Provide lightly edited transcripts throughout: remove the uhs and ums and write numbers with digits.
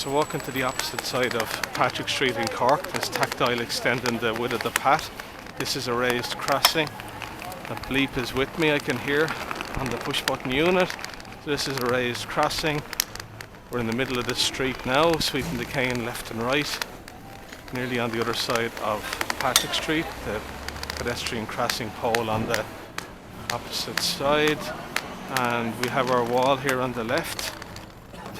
So walking to the opposite side of Patrick Street in Cork, there's tactile extending the width of the path. This is a raised crossing. The bleep is with me, I can hear on the push button unit. So this is a raised crossing. We're in the middle of the street now, sweeping the cane left and right, nearly on the other side of Patrick Street, the pedestrian crossing pole on the opposite side. And we have our wall here on the left,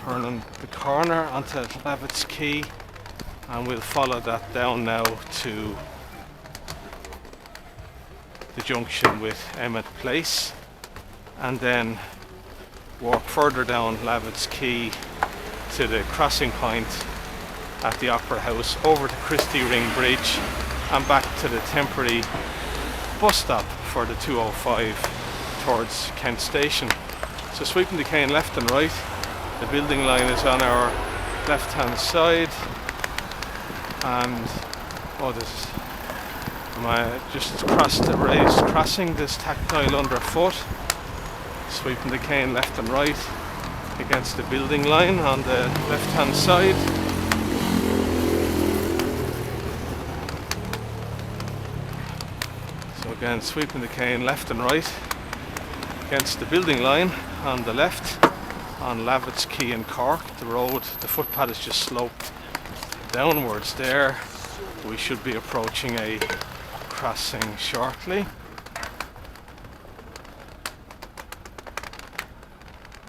turning the corner onto Lavitt's Quay, and we'll follow that down now to the junction with Emmet Place, and then walk further down Lavitt's Quay to the crossing point at the Opera House, over to Christy Ring Bridge and back to the temporary bus stop for the 205 towards Kent Station. So sweeping the cane left and right. The building line is on our left hand side, and just crossed the raised crossing, this tactile underfoot. Sweeping the cane left and right against the building line on the left hand side. So again, sweeping the cane left and right against the building line on the left on Lavitt's Quay in Cork. The road, the footpath is just sloped downwards there. We should be approaching a crossing shortly.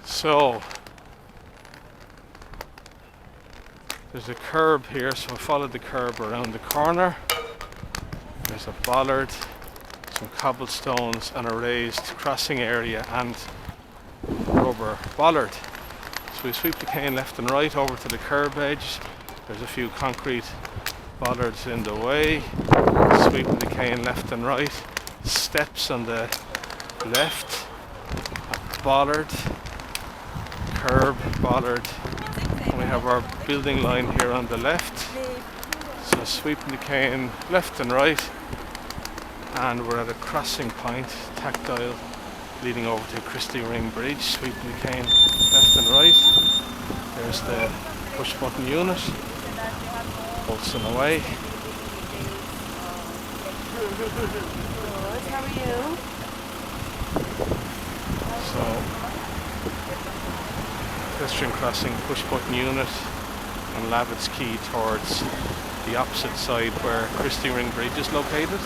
So there's a curb here, so I followed the curb around the corner. There's a bollard, some cobblestones and a raised crossing area and rubber bollard. So we sweep the cane left and right over to the curb edge. There's a few concrete bollards in the way. Sweeping the cane left and right. Steps on the left. A bollard. Curb, bollard. And we have our building line here on the left. So sweeping the cane left and right. And we're at a crossing point, tactile, leading over to Christy Ring Bridge. Sweeping the cane left and right. There's the push button unit, pulsing away. How are you? So, pedestrian crossing, push button unit on Lavitt's Quay towards the opposite side where Christy Ring Bridge is located.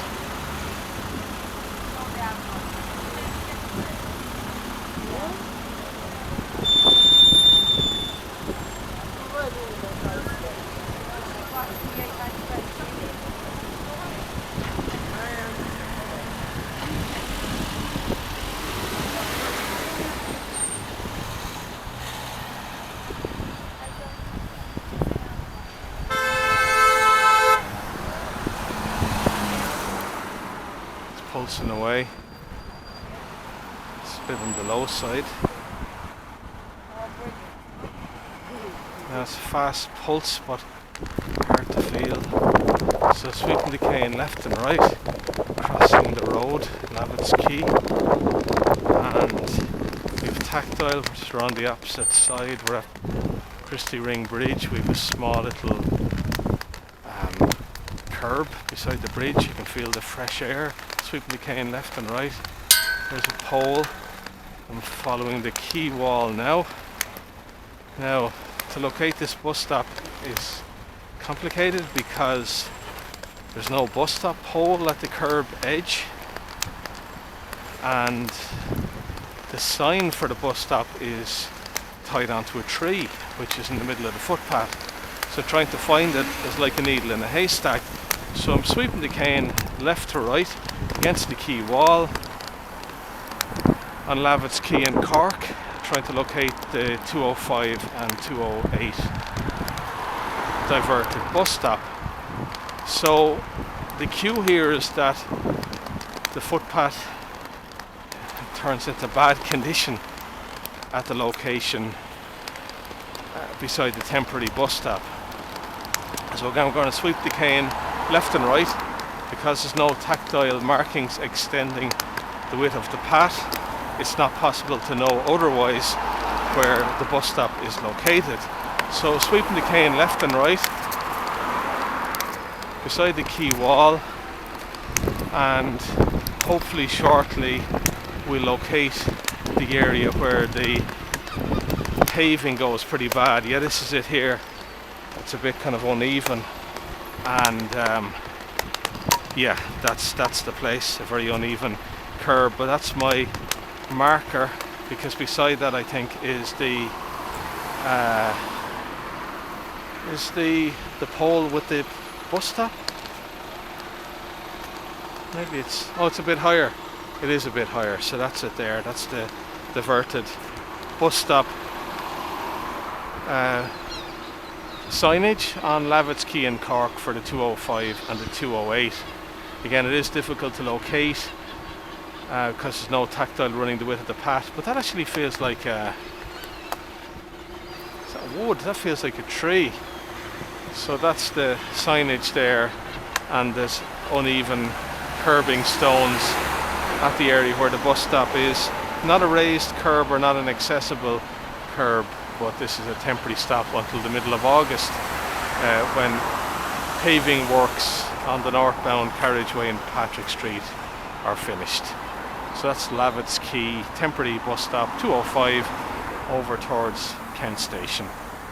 Pulsing away. It's a bit on the low side. Now it's a fast pulse, but hard to feel. So sweeping the cane left and right, crossing the road, Lavitt's Quay, and we have tactile, which is on the opposite side. We're at Christy Ring Bridge. We have a small little curb beside the bridge. You can feel the fresh air. Sweeping the cane left and right. There's a pole. I'm following the quay wall now. Now, to locate this bus stop is complicated because there's no bus stop pole at the curb edge, and the sign for the bus stop is tied onto a tree which is in the middle of the footpath. So trying to find it is like a needle in a haystack. So I'm sweeping the cane left to right against the quay wall on Lavitt's Quay in Cork, trying to locate the 205 and 208 diverted bus stop. So the cue here is that the footpath turns into bad condition at the location beside the temporary bus stop. So again, we're going to sweep the cane left and right because there's no tactile markings extending the width of the path. It's not possible to know otherwise where the bus stop is located. So sweeping the cane left and right beside the quay wall, and hopefully shortly we'll locate the area where the paving goes pretty bad. Yeah, this is it here. It's a bit kind of uneven, and yeah, that's the place. A very uneven curb, but that's my marker, because beside that I think is the pole with the bus stop. Maybe it's, oh, it's a bit higher. It is a bit higher, so that's it there. That's the diverted bus stop signage on Lavitt's Quay in Cork for the 205 and the 208. Again, it is difficult to locate because there's no tactile running the width of the path, but that actually feels like is that wood? That feels like a tree. So that's the signage there, and there's uneven curbing stones at the area where the bus stop is. Not a raised curb or not an accessible curb, but this is a temporary stop until the middle of August when paving works on the northbound carriageway in Patrick Street are finished. So that's Lavitt's Quay, temporary bus stop 205 over towards Kent Station.